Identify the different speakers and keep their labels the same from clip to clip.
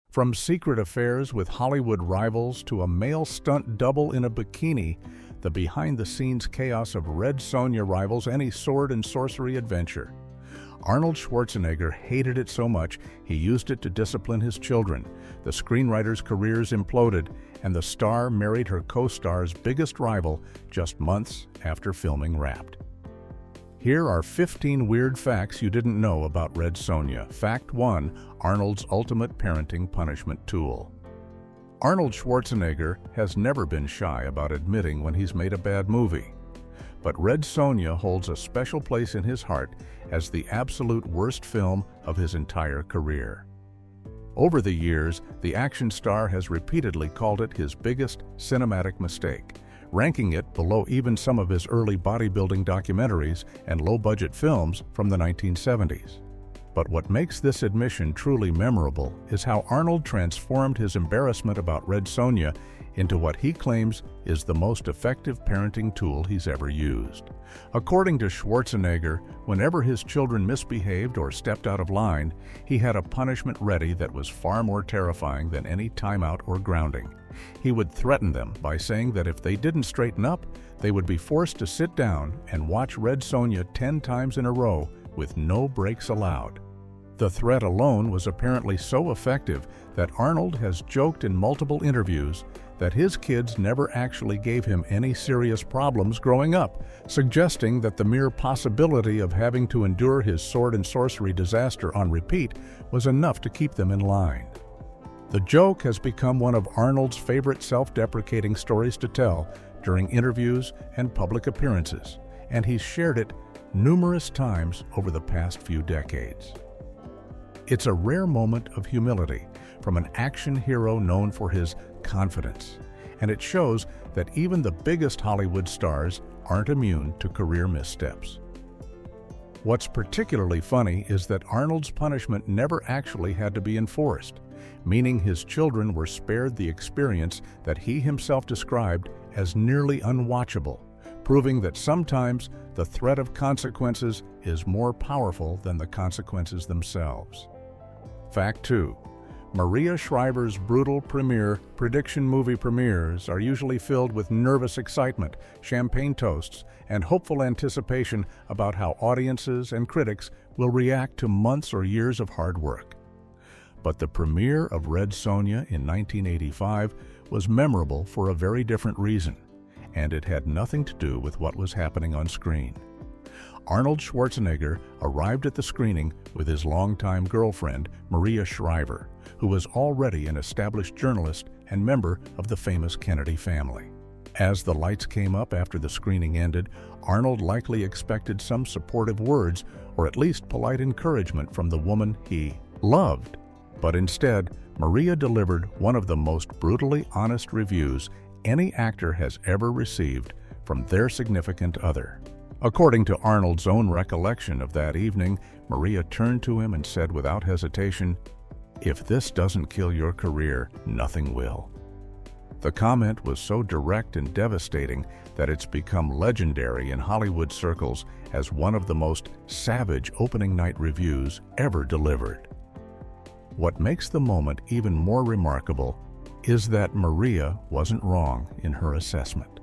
Speaker 1: From secret affairs with Hollywood rivals to a male stunt double in a bikini, the behind-the-scenes chaos of Red Sonja rivals any sword-and-sorcery adventure. Arnold Schwarzenegger hated it so much he used it to discipline his children. The screenwriters' careers imploded, and the star married her co-star's biggest rival just months after filming wrapped. Here are 15 weird facts you didn't know about Red Sonja. Fact 1. Arnold's ultimate parenting punishment tool. Arnold Schwarzenegger has never been shy about admitting when he's made a bad movie. But Red Sonja holds a special place in his heart as the absolute worst film of his entire career. Over the years, the action star has repeatedly called it his biggest cinematic mistake, ranking it below even some of his early bodybuilding documentaries and low-budget films from the 1970s. But what makes this admission truly memorable is how Arnold transformed his embarrassment about Red Sonja into what he claims is the most effective parenting tool he's ever used. According to Schwarzenegger, whenever his children misbehaved or stepped out of line, he had a punishment ready that was far more terrifying than any timeout or grounding. He would threaten them by saying that if they didn't straighten up, they would be forced to sit down and watch Red Sonja 10 times in a row with no breaks allowed. The threat alone was apparently so effective that Arnold has joked in multiple interviews that his kids never actually gave him any serious problems growing up, suggesting that the mere possibility of having to endure his sword and sorcery disaster on repeat was enough to keep them in line. The joke has become one of Arnold's favorite self-deprecating stories to tell during interviews and public appearances, and he's shared it numerous times over the past few decades. It's a rare moment of humility from an action hero known for his confidence, and it shows that even the biggest Hollywood stars aren't immune to career missteps. What's particularly funny is that Arnold's punishment never actually had to be enforced, meaning his children were spared the experience that he himself described as nearly unwatchable, proving that sometimes the threat of consequences is more powerful than the consequences themselves. Fact 2. Maria Shriver's brutal prediction movie premieres are usually filled with nervous excitement, champagne toasts, and hopeful anticipation about how audiences and critics will react to months or years of hard work. But the premiere of Red Sonja in 1985 was memorable for a very different reason, and it had nothing to do with what was happening on screen. Arnold Schwarzenegger arrived at the screening with his longtime girlfriend, Maria Shriver, who was already an established journalist and member of the famous Kennedy family. As the lights came up after the screening ended, Arnold likely expected some supportive words or at least polite encouragement from the woman he loved. But instead, Maria delivered one of the most brutally honest reviews any actor has ever received from their significant other. According to Arnold's own recollection of that evening, Maria turned to him and said without hesitation, "If this doesn't kill your career, nothing will." The comment was so direct and devastating that it's become legendary in Hollywood circles as one of the most savage opening night reviews ever delivered. What makes the moment even more remarkable is that Maria wasn't wrong in her assessment.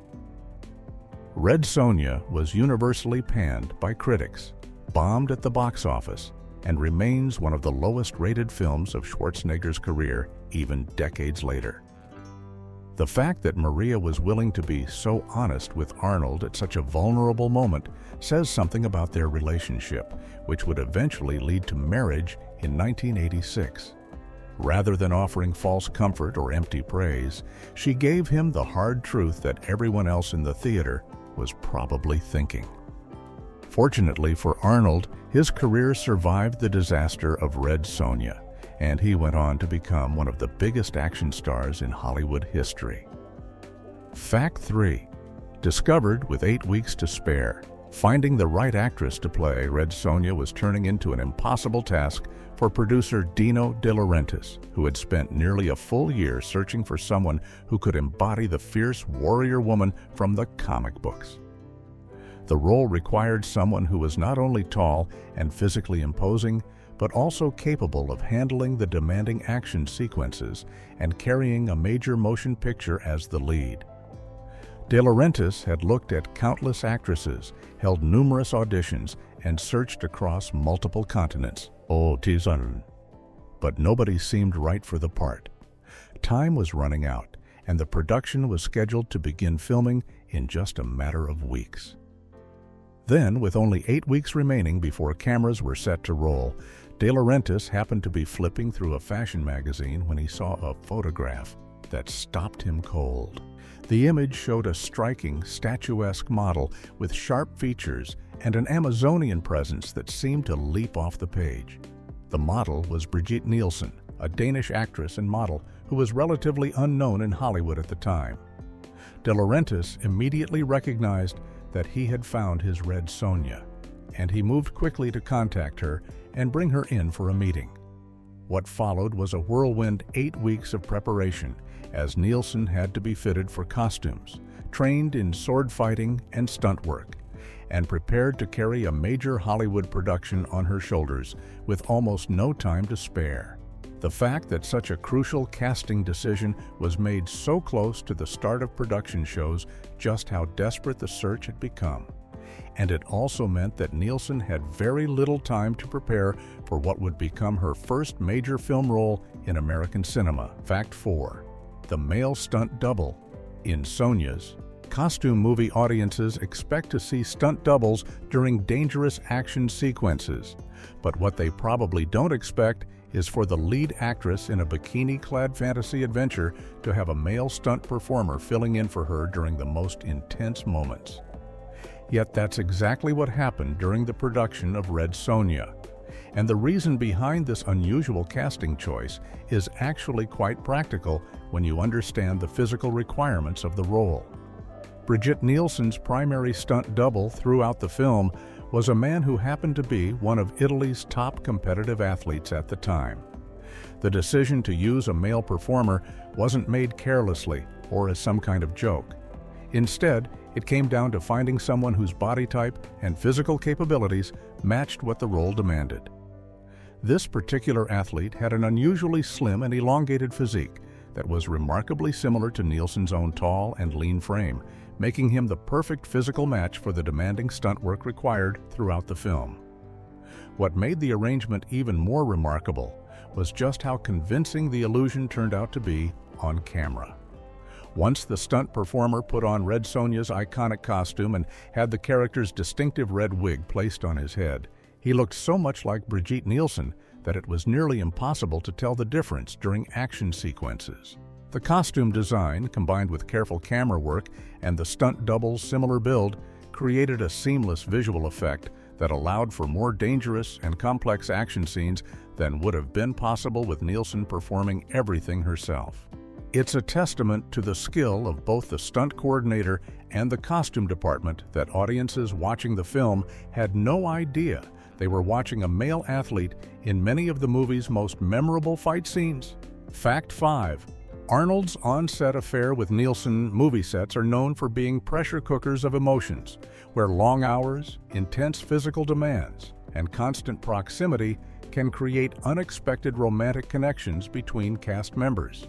Speaker 1: Red Sonja was universally panned by critics, bombed at the box office, and remains one of the lowest-rated films of Schwarzenegger's career even decades later. The fact that Maria was willing to be so honest with Arnold at such a vulnerable moment says something about their relationship, which would eventually lead to marriage in 1986. Rather than offering false comfort or empty praise, she gave him the hard truth that everyone else in the theater was probably thinking. Fortunately for Arnold, his career survived the disaster of Red Sonja, and he went on to become one of the biggest action stars in Hollywood history. Fact 3. Discovered with 8 weeks to spare. Finding the right actress to play Red Sonja was turning into an impossible task for producer Dino De Laurentiis, who had spent nearly a full year searching for someone who could embody the fierce warrior woman from the comic books. The role required someone who was not only tall and physically imposing, but also capable of handling the demanding action sequences and carrying a major motion picture as the lead. De Laurentiis had looked at countless actresses, held numerous auditions, and searched across multiple continents. Oh, Tizan. But nobody seemed right for the part. Time was running out, and the production was scheduled to begin filming in just a matter of weeks. Then, with only 8 weeks remaining before cameras were set to roll, De Laurentiis happened to be flipping through a fashion magazine when he saw a photograph that stopped him cold. The image showed a striking, statuesque model with sharp features and an Amazonian presence that seemed to leap off the page. The model was Brigitte Nielsen, a Danish actress and model who was relatively unknown in Hollywood at the time. De Laurentiis immediately recognized that he had found his Red Sonja, and he moved quickly to contact her and bring her in for a meeting. What followed was a whirlwind 8 weeks of preparation, as Nielsen had to be fitted for costumes, trained in sword fighting and stunt work, and prepared to carry a major Hollywood production on her shoulders with almost no time to spare. The fact that such a crucial casting decision was made so close to the start of production shows just how desperate the search had become. And it also meant that Nielsen had very little time to prepare for what would become her first major film role in American cinema. Fact 4. The male stunt double. In Sonja's costume movie, audiences expect to see stunt doubles during dangerous action sequences. But what they probably don't expect is for the lead actress in a bikini-clad fantasy adventure to have a male stunt performer filling in for her during the most intense moments. Yet that's exactly what happened during the production of Red Sonja. And the reason behind this unusual casting choice is actually quite practical when you understand the physical requirements of the role. Brigitte Nielsen's primary stunt double throughout the film was a man who happened to be one of Italy's top competitive athletes at the time. The decision to use a male performer wasn't made carelessly or as some kind of joke. Instead, it came down to finding someone whose body type and physical capabilities matched what the role demanded. This particular athlete had an unusually slim and elongated physique that was remarkably similar to Nielsen's own tall and lean frame, making him the perfect physical match for the demanding stunt work required throughout the film. What made the arrangement even more remarkable was just how convincing the illusion turned out to be on camera. Once the stunt performer put on Red Sonja's iconic costume and had the character's distinctive red wig placed on his head, he looked so much like Brigitte Nielsen that it was nearly impossible to tell the difference during action sequences. The costume design, combined with careful camera work and the stunt double's similar build, created a seamless visual effect that allowed for more dangerous and complex action scenes than would have been possible with Nielsen performing everything herself. It's a testament to the skill of both the stunt coordinator and the costume department that audiences watching the film had no idea they were watching a male athlete in many of the movie's most memorable fight scenes. Fact 5. Arnold's on-set affair with Nielsen movie sets are known for being pressure cookers of emotions, where long hours, intense physical demands, and constant proximity can create unexpected romantic connections between cast members.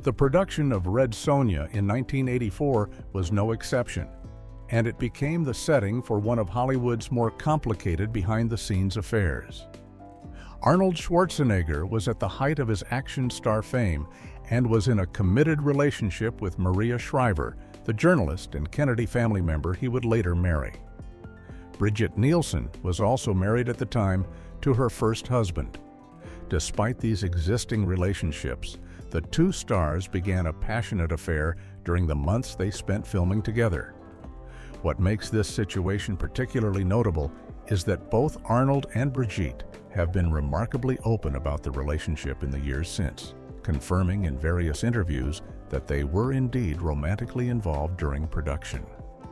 Speaker 1: The production of Red Sonja in 1984 was no exception, and it became the setting for one of Hollywood's more complicated behind-the-scenes affairs. Arnold Schwarzenegger was at the height of his action star fame and was in a committed relationship with Maria Shriver, the journalist and Kennedy family member he would later marry. Brigitte Nielsen was also married at the time to her first husband. Despite these existing relationships, the two stars began a passionate affair during the months they spent filming together. What makes this situation particularly notable is that both Arnold and Brigitte have been remarkably open about the relationship in the years since, confirming in various interviews that they were indeed romantically involved during production.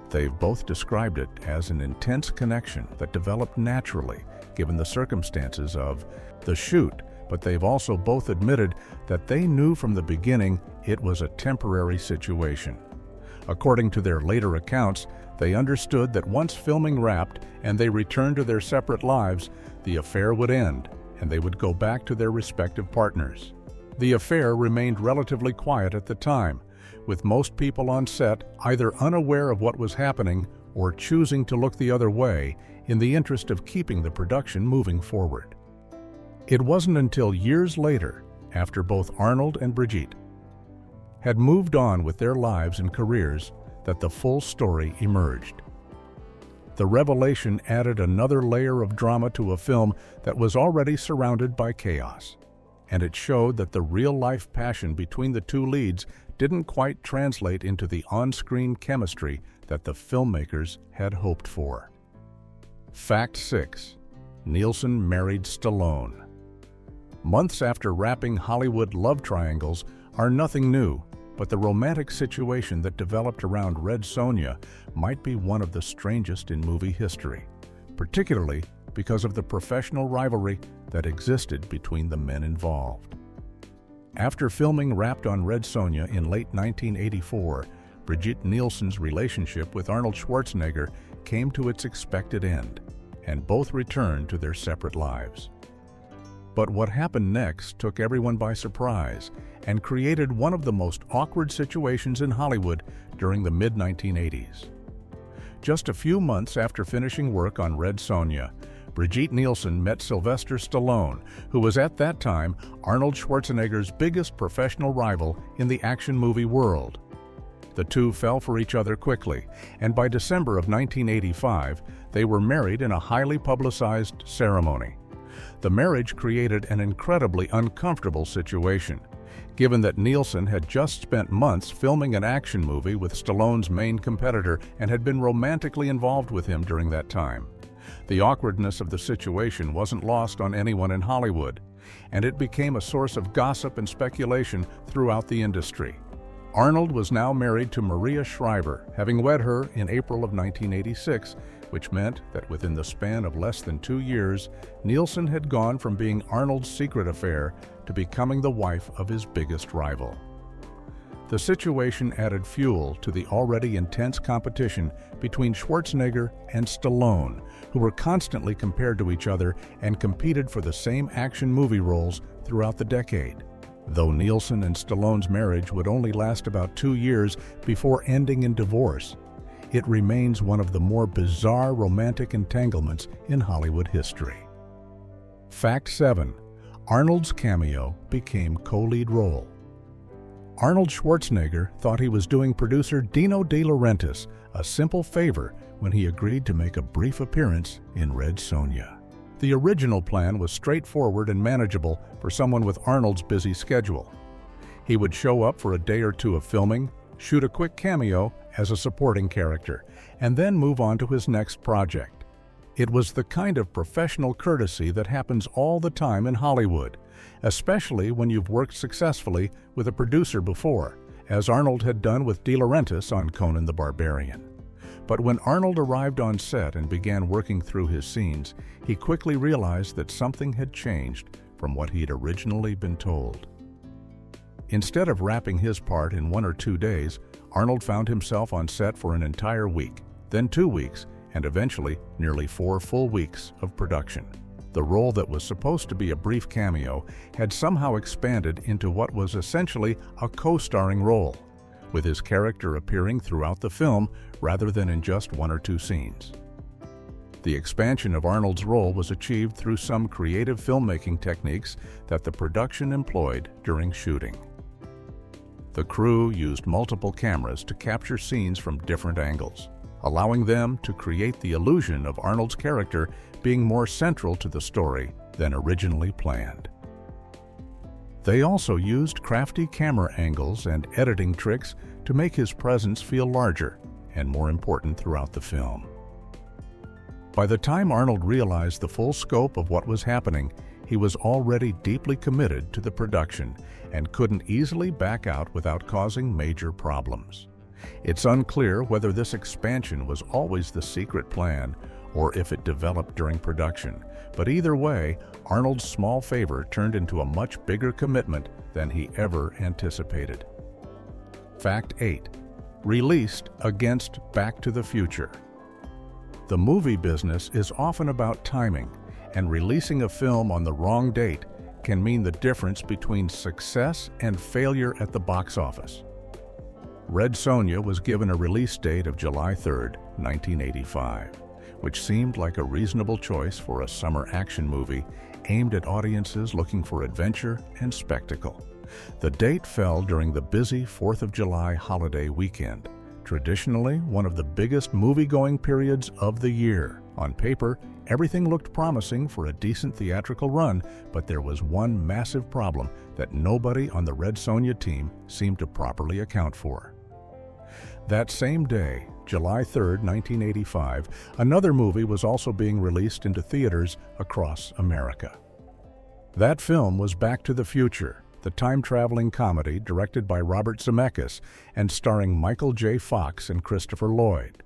Speaker 1: They've both described it as an intense connection that developed naturally given the circumstances of the shoot, but they've also both admitted that they knew from the beginning it was a temporary situation. According to their later accounts, they understood that once filming wrapped and they returned to their separate lives, the affair would end, and they would go back to their respective partners. The affair remained relatively quiet at the time, with most people on set either unaware of what was happening or choosing to look the other way in the interest of keeping the production moving forward. It wasn't until years later, after both Arnold and Brigitte had moved on with their lives and careers, that the full story emerged. The revelation added another layer of drama to a film that was already surrounded by chaos, and it showed that the real-life passion between the two leads didn't quite translate into the on-screen chemistry that the filmmakers had hoped for. Fact 6. Nielsen married Stallone. Months after wrapping Hollywood love triangles are nothing new, but the romantic situation that developed around Red Sonja might be one of the strangest in movie history, particularly because of the professional rivalry that existed between the men involved. After filming wrapped on Red Sonja in late 1984, Brigitte Nielsen's relationship with Arnold Schwarzenegger came to its expected end, and both returned to their separate lives. But what happened next took everyone by surprise and created one of the most awkward situations in Hollywood during the mid-1980s. Just a few months after finishing work on Red Sonja, Brigitte Nielsen met Sylvester Stallone, who was at that time Arnold Schwarzenegger's biggest professional rival in the action movie world. The two fell for each other quickly, and by December of 1985, they were married in a highly publicized ceremony. The marriage created an incredibly uncomfortable situation, given that Nielsen had just spent months filming an action movie with Stallone's main competitor and had been romantically involved with him during that time. The awkwardness of the situation wasn't lost on anyone in Hollywood, and it became a source of gossip and speculation throughout the industry. Arnold was now married to Maria Shriver, having wed her in April of 1986, which meant that within the span of less than 2 years, Nielsen had gone from being Arnold's secret affair to becoming the wife of his biggest rival. The situation added fuel to the already intense competition between Schwarzenegger and Stallone, who were constantly compared to each other and competed for the same action movie roles throughout the decade. Though Nielsen and Stallone's marriage would only last about 2 years before ending in divorce, it remains one of the more bizarre romantic entanglements in Hollywood history. Fact 7. Arnold's cameo became co-lead role. Arnold Schwarzenegger thought he was doing producer Dino De Laurentiis a simple favor when he agreed to make a brief appearance in Red Sonja. The original plan was straightforward and manageable for someone with Arnold's busy schedule. He would show up for a day or two of filming, shoot a quick cameo as a supporting character, and then move on to his next project. It was the kind of professional courtesy that happens all the time in Hollywood, especially when you've worked successfully with a producer before, as Arnold had done with De Laurentiis on Conan the Barbarian. But when Arnold arrived on set and began working through his scenes, he quickly realized that something had changed from what he'd originally been told. Instead of wrapping his part in 1 or 2 days, Arnold found himself on set for an entire week, then 2 weeks, and eventually nearly 4 full weeks of production. The role that was supposed to be a brief cameo had somehow expanded into what was essentially a co-starring role, with his character appearing throughout the film rather than in just 1 or 2 scenes. The expansion of Arnold's role was achieved through some creative filmmaking techniques that the production employed during shooting. The crew used multiple cameras to capture scenes from different angles, allowing them to create the illusion of Arnold's character being more central to the story than originally planned. They also used crafty camera angles and editing tricks to make his presence feel larger and more important throughout the film. By the time Arnold realized the full scope of what was happening, he was already deeply committed to the production and couldn't easily back out without causing major problems. It's unclear whether this expansion was always the secret plan or if it developed during production, but either way, Arnold's small favor turned into a much bigger commitment than he ever anticipated. Fact 8. Released against Back to the Future. The movie business is often about timing, and releasing a film on the wrong date can mean the difference between success and failure at the box office. Red Sonja was given a release date of July 3, 1985, which seemed like a reasonable choice for a summer action movie aimed at audiences looking for adventure and spectacle. The date fell during the busy 4th of July holiday weekend, traditionally one of the biggest movie-going periods of the year. On paper, everything looked promising for a decent theatrical run, but there was one massive problem that nobody on the Red Sonja team seemed to properly account for. That same day, July 3, 1985, another movie was also being released into theaters across America. That film was Back to the Future, the time-traveling comedy directed by Robert Zemeckis and starring Michael J. Fox and Christopher Lloyd.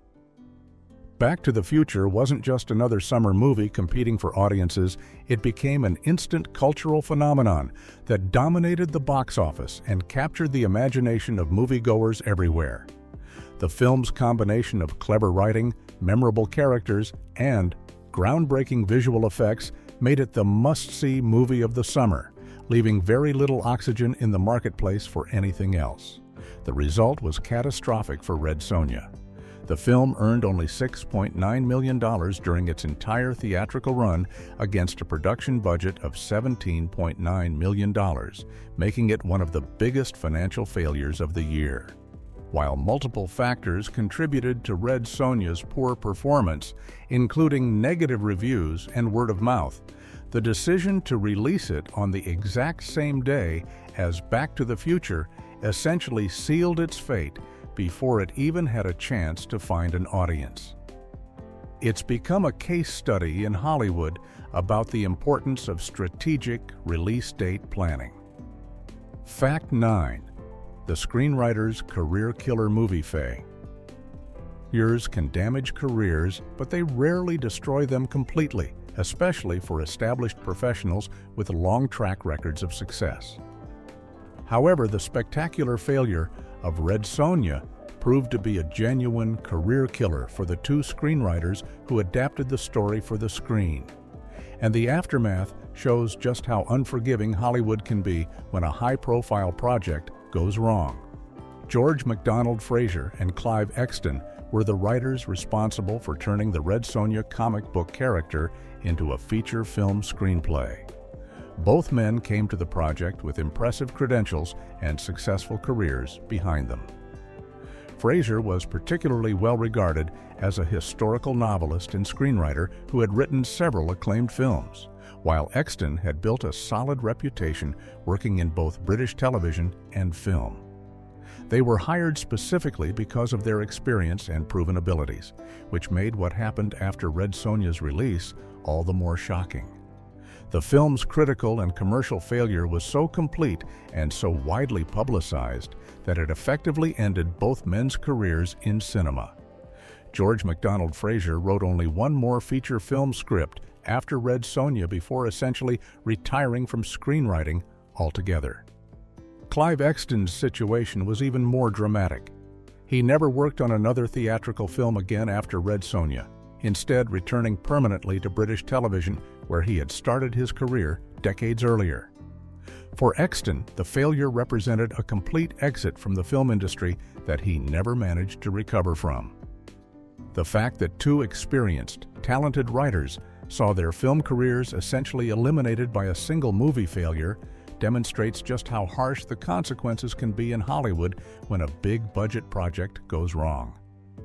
Speaker 1: Back to the Future wasn't just another summer movie competing for audiences, it became an instant cultural phenomenon that dominated the box office and captured the imagination of moviegoers everywhere. The film's combination of clever writing, memorable characters, and groundbreaking visual effects made it the must-see movie of the summer, leaving very little oxygen in the marketplace for anything else. The result was catastrophic for Red Sonja. The film earned only $6.9 million during its entire theatrical run against a production budget of $17.9 million, making it one of the biggest financial failures of the year. While multiple factors contributed to Red Sonja's poor performance, including negative reviews and word of mouth, the decision to release it on the exact same day as Back to the Future essentially sealed its fate before it even had a chance to find an audience. It's become a case study in Hollywood about the importance of strategic release date planning. Fact 9. The screenwriter's career killer movie failure. Failures can damage careers, but they rarely destroy them completely, especially for established professionals with long track records of success. However, the spectacular failure of Red Sonja proved to be a genuine career killer for the two screenwriters who adapted the story for the screen. And the aftermath shows just how unforgiving Hollywood can be when a high-profile project goes wrong. George MacDonald Fraser and Clive Exton were the writers responsible for turning the Red Sonja comic book character into a feature film screenplay. Both men came to the project with impressive credentials and successful careers behind them. Fraser was particularly well regarded as a historical novelist and screenwriter who had written several acclaimed films, while Exton had built a solid reputation working in both British television and film. They were hired specifically because of their experience and proven abilities, which made what happened after Red Sonja's release all the more shocking. The film's critical and commercial failure was so complete and so widely publicized that it effectively ended both men's careers in cinema. George MacDonald Fraser wrote only one more feature film script after Red Sonja before essentially retiring from screenwriting altogether. Clive Exton's situation was even more dramatic. He never worked on another theatrical film again after Red Sonja, instead returning permanently to British television where he had started his career decades earlier. For Exton, the failure represented a complete exit from the film industry that he never managed to recover from. The fact that two experienced, talented writers saw their film careers essentially eliminated by a single movie failure demonstrates just how harsh the consequences can be in Hollywood when a big-budget project goes wrong.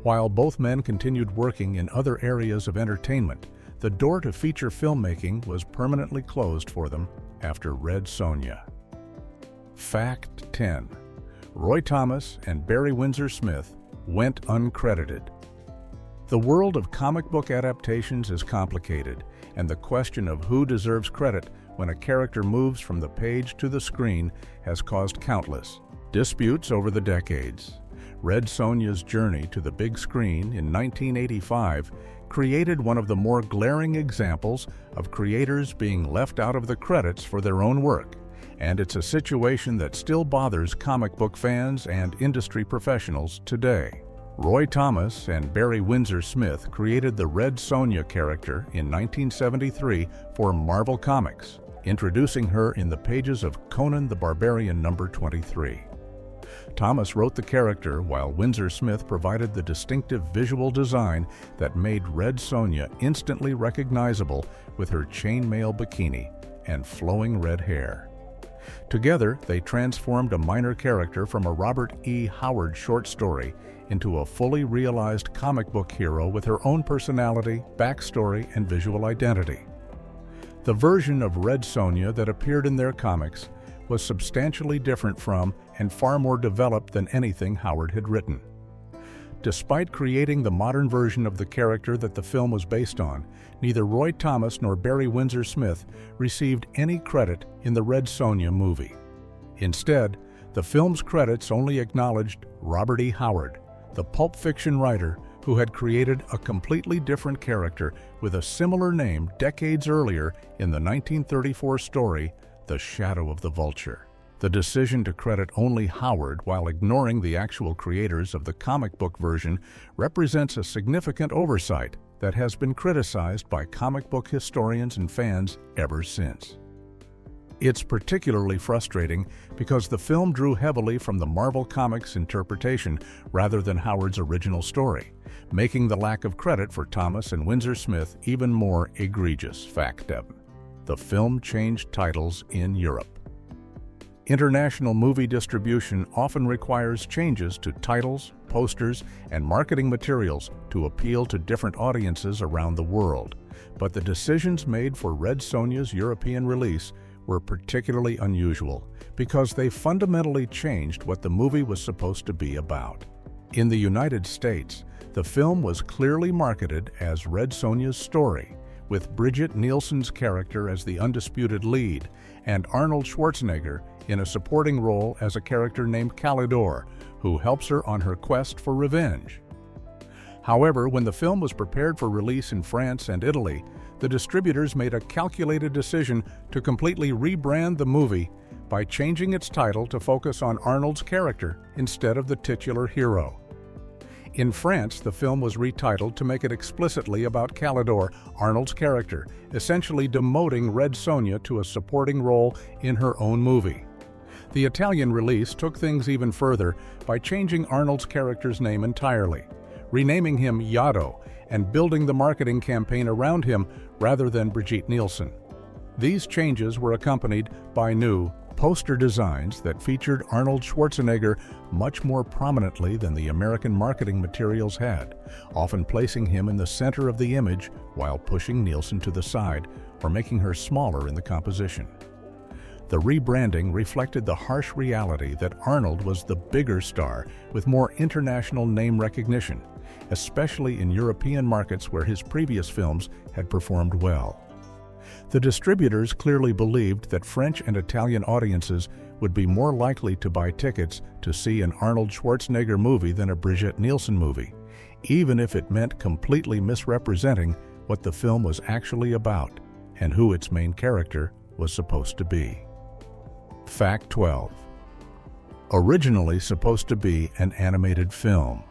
Speaker 1: While both men continued working in other areas of entertainment, the door to feature filmmaking was permanently closed for them after Red Sonja. Fact 10. Roy Thomas and Barry Windsor Smith went uncredited. The world of comic book adaptations is complicated, and the question of who deserves credit when a character moves from the page to the screen has caused countless disputes over the decades. Red Sonja's journey to the big screen in 1985 created one of the more glaring examples of creators being left out of the credits for their own work, and it's a situation that still bothers comic book fans and industry professionals today. Roy Thomas and Barry Windsor Smith created the Red Sonja character in 1973 for Marvel Comics, introducing her in the pages of Conan the Barbarian number 23. Thomas wrote the character while Windsor Smith provided the distinctive visual design that made Red Sonja instantly recognizable with her chainmail bikini and flowing red hair. Together, they transformed a minor character from a Robert E. Howard short story into a fully realized comic book hero with her own personality, backstory, and visual identity. The version of Red Sonja that appeared in their comics was substantially different from and far more developed than anything Howard had written. Despite creating the modern version of the character that the film was based on, neither Roy Thomas nor Barry Windsor Smith received any credit in the Red Sonja movie. Instead, the film's credits only acknowledged Robert E. Howard, the pulp fiction writer who had created a completely different character with a similar name decades earlier in the 1934 story, The Shadow of the Vulture. The decision to credit only Howard while ignoring the actual creators of the comic book version represents a significant oversight that has been criticized by comic book historians and fans ever since. It's particularly frustrating because the film drew heavily from the Marvel Comics interpretation rather than Howard's original story, making the lack of credit for Thomas and Windsor Smith even more egregious. Fact 7. The film changed titles in Europe. International movie distribution often requires changes to titles, posters, and marketing materials to appeal to different audiences around the world. But the decisions made for Red Sonja's European release were particularly unusual because they fundamentally changed what the movie was supposed to be about. In the United States, the film was clearly marketed as Red Sonja's story, with Brigitte Nielsen's character as the undisputed lead and Arnold Schwarzenegger in a supporting role as a character named Kalidor, who helps her on her quest for revenge. However, when the film was prepared for release in France and Italy, the distributors made a calculated decision to completely rebrand the movie by changing its title to focus on Arnold's character instead of the titular hero. In France, the film was retitled to make it explicitly about Kalidor, Arnold's character, essentially demoting Red Sonja to a supporting role in her own movie. The Italian release took things even further by changing Arnold's character's name entirely, renaming him Yado, and building the marketing campaign around him rather than Brigitte Nielsen. These changes were accompanied by new poster designs that featured Arnold Schwarzenegger much more prominently than the American marketing materials had, often placing him in the center of the image while pushing Nielsen to the side or making her smaller in the composition. The rebranding reflected the harsh reality that Arnold was the bigger star with more international name recognition, especially in European markets where his previous films had performed well. The distributors clearly believed that French and Italian audiences would be more likely to buy tickets to see an Arnold Schwarzenegger movie than a Brigitte Nielsen movie, even if it meant completely misrepresenting what the film was actually about and who its main character was supposed to be. Fact 12. Originally supposed to be an animated film.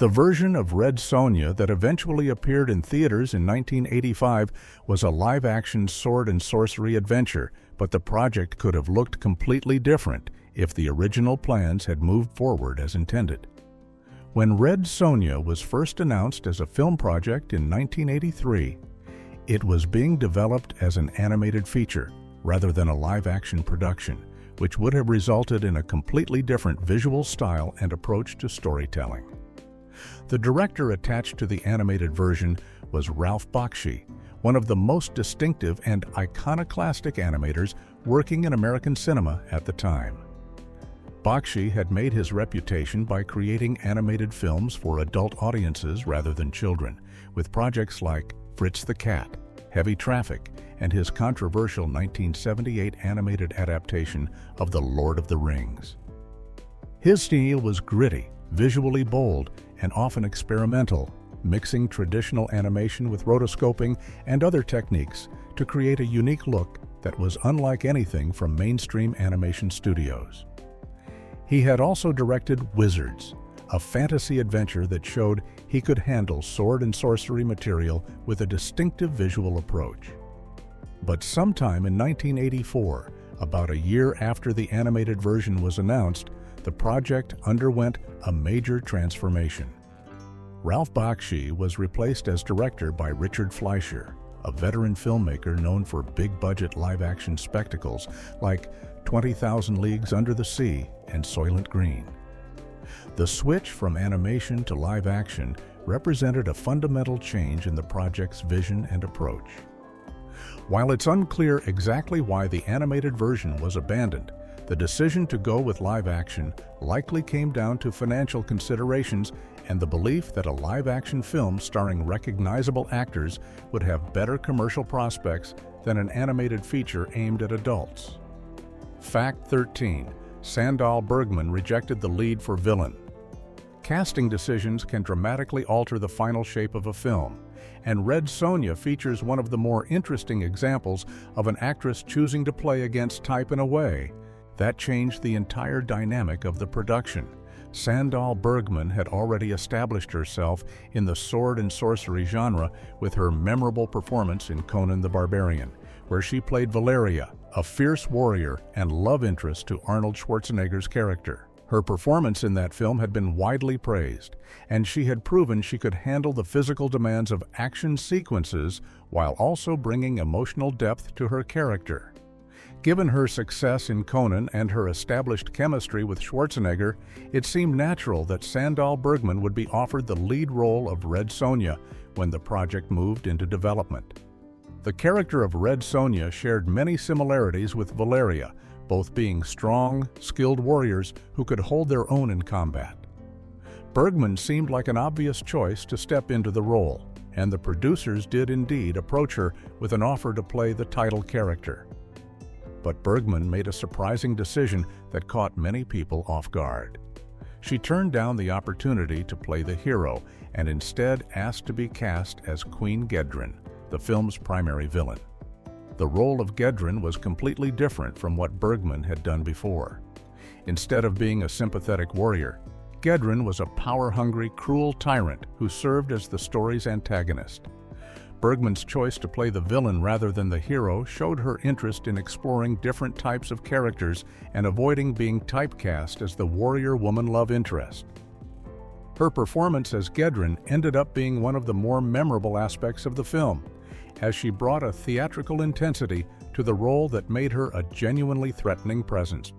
Speaker 1: The version of Red Sonja that eventually appeared in theaters in 1985 was a live-action sword-and-sorcery adventure, but the project could have looked completely different if the original plans had moved forward as intended. When Red Sonja was first announced as a film project in 1983, it was being developed as an animated feature rather than a live-action production, which would have resulted in a completely different visual style and approach to storytelling. The director attached to the animated version was Ralph Bakshi, one of the most distinctive and iconoclastic animators working in American cinema at the time. Bakshi had made his reputation by creating animated films for adult audiences rather than children, with projects like Fritz the Cat, Heavy Traffic, and his controversial 1978 animated adaptation of The Lord of the Rings. His style was gritty, visually bold, and often experimental, mixing traditional animation with rotoscoping and other techniques to create a unique look that was unlike anything from mainstream animation studios. He had also directed Wizards, a fantasy adventure that showed he could handle sword and sorcery material with a distinctive visual approach. But sometime in 1984, about a year after the animated version was announced, the project underwent a major transformation. Ralph Bakshi was replaced as director by Richard Fleischer, a veteran filmmaker known for big-budget live-action spectacles like 20,000 Leagues Under the Sea and Soylent Green. The switch from animation to live action represented a fundamental change in the project's vision and approach. While it's unclear exactly why the animated version was abandoned, the decision to go with live action likely came down to financial considerations and the belief that a live-action film starring recognizable actors would have better commercial prospects than an animated feature aimed at adults. Fact 13. Sandahl Bergman rejected the lead for villain. Casting decisions can dramatically alter the final shape of a film, and Red Sonja features one of the more interesting examples of an actress choosing to play against type in a way that changed the entire dynamic of the production. Sandahl Bergman had already established herself in the sword and sorcery genre with her memorable performance in Conan the Barbarian, where she played Valeria, a fierce warrior and love interest to Arnold Schwarzenegger's character. Her performance in that film had been widely praised, and she had proven she could handle the physical demands of action sequences while also bringing emotional depth to her character. Given her success in Conan and her established chemistry with Schwarzenegger, it seemed natural that Sandahl Bergman would be offered the lead role of Red Sonja when the project moved into development. The character of Red Sonja shared many similarities with Valeria, both being strong, skilled warriors who could hold their own in combat. Bergman seemed like an obvious choice to step into the role, and the producers did indeed approach her with an offer to play the title character. But Bergman made a surprising decision that caught many people off guard. She turned down the opportunity to play the hero and instead asked to be cast as Queen Gedren, the film's primary villain. The role of Gedren was completely different from what Bergman had done before. Instead of being a sympathetic warrior, Gedren was a power-hungry, cruel tyrant who served as the story's antagonist. Bergman's choice to play the villain rather than the hero showed her interest in exploring different types of characters and avoiding being typecast as the warrior woman love interest. Her performance as Gedren ended up being one of the more memorable aspects of the film, as she brought a theatrical intensity to the role that made her a genuinely threatening presence.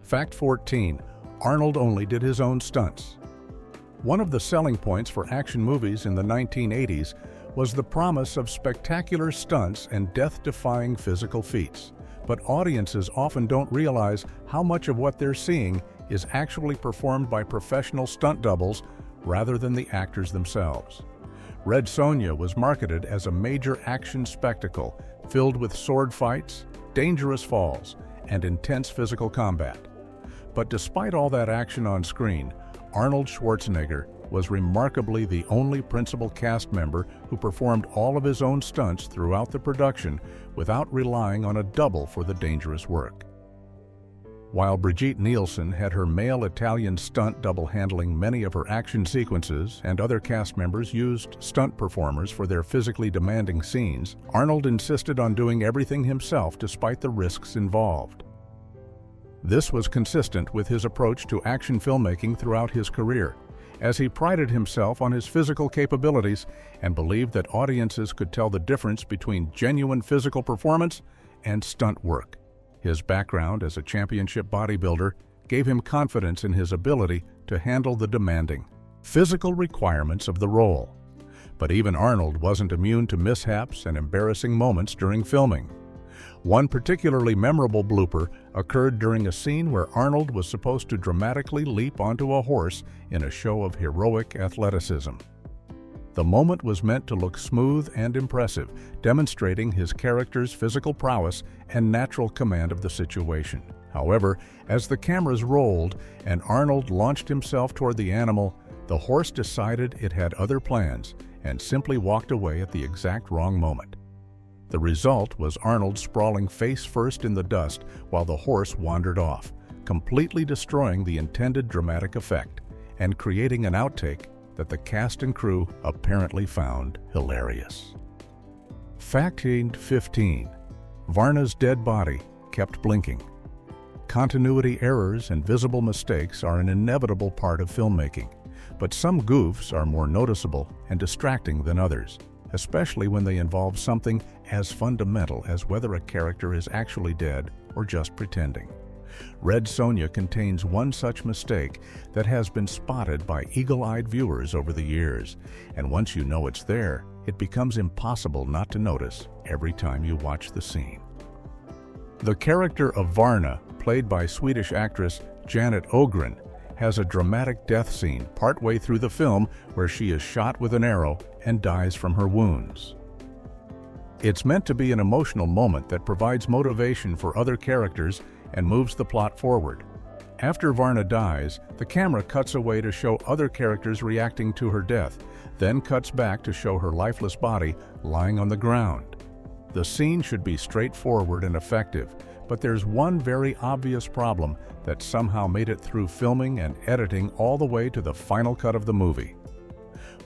Speaker 1: Fact 14. Arnold only did his own stunts. One of the selling points for action movies in the 1980s was the promise of spectacular stunts and death-defying physical feats. But audiences often don't realize how much of what they're seeing is actually performed by professional stunt doubles rather than the actors themselves. Red Sonja was marketed as a major action spectacle filled with sword fights, dangerous falls, and intense physical combat. But despite all that action on screen, Arnold Schwarzenegger was remarkably the only principal cast member who performed all of his own stunts throughout the production without relying on a double for the dangerous work. While Brigitte Nielsen had her male Italian stunt double handling many of her action sequences and other cast members used stunt performers for their physically demanding scenes, Arnold insisted on doing everything himself despite the risks involved. This was consistent with his approach to action filmmaking throughout his career, as he prided himself on his physical capabilities and believed that audiences could tell the difference between genuine physical performance and stunt work. His background as a championship bodybuilder gave him confidence in his ability to handle the demanding physical requirements of the role. But even Arnold wasn't immune to mishaps and embarrassing moments during filming. One particularly memorable blooper occurred during a scene where Arnold was supposed to dramatically leap onto a horse in a show of heroic athleticism. The moment was meant to look smooth and impressive, demonstrating his character's physical prowess and natural command of the situation. However, as the cameras rolled and Arnold launched himself toward the animal, the horse decided it had other plans and simply walked away at the exact wrong moment. The result was Arnold sprawling face first in the dust while the horse wandered off, completely destroying the intended dramatic effect, and creating an outtake that the cast and crew apparently found hilarious. Fact 15. Varna's dead body kept blinking. Continuity errors and visible mistakes are an inevitable part of filmmaking, but some goofs are more noticeable and distracting than others, especially when they involve something as fundamental as whether a character is actually dead or just pretending. Red Sonja contains one such mistake that has been spotted by eagle-eyed viewers over the years, and once you know it's there, it becomes impossible not to notice every time you watch the scene. The character of Varna, played by Swedish actress Janet Ogren, has a dramatic death scene partway through the film where she is shot with an arrow and dies from her wounds. It's meant to be an emotional moment that provides motivation for other characters and moves the plot forward. After Varna dies, the camera cuts away to show other characters reacting to her death, then cuts back to show her lifeless body lying on the ground. The scene should be straightforward and effective, but there's one very obvious problem that somehow made it through filming and editing all the way to the final cut of the movie.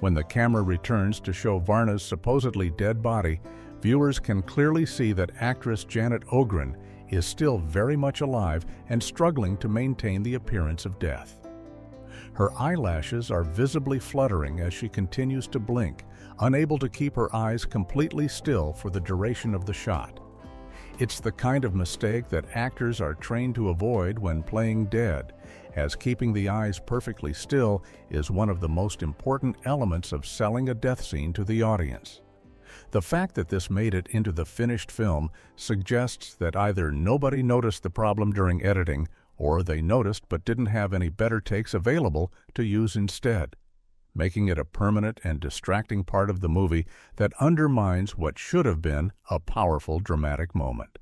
Speaker 1: When the camera returns to show Varna's supposedly dead body, viewers can clearly see that actress Janet Ogren is still very much alive and struggling to maintain the appearance of death. Her eyelashes are visibly fluttering as she continues to blink, unable to keep her eyes completely still for the duration of the shot. It's the kind of mistake that actors are trained to avoid when playing dead, as keeping the eyes perfectly still is one of the most important elements of selling a death scene to the audience. The fact that this made it into the finished film suggests that either nobody noticed the problem during editing, or they noticed but didn't have any better takes available to use instead, making it a permanent and distracting part of the movie that undermines what should have been a powerful dramatic moment.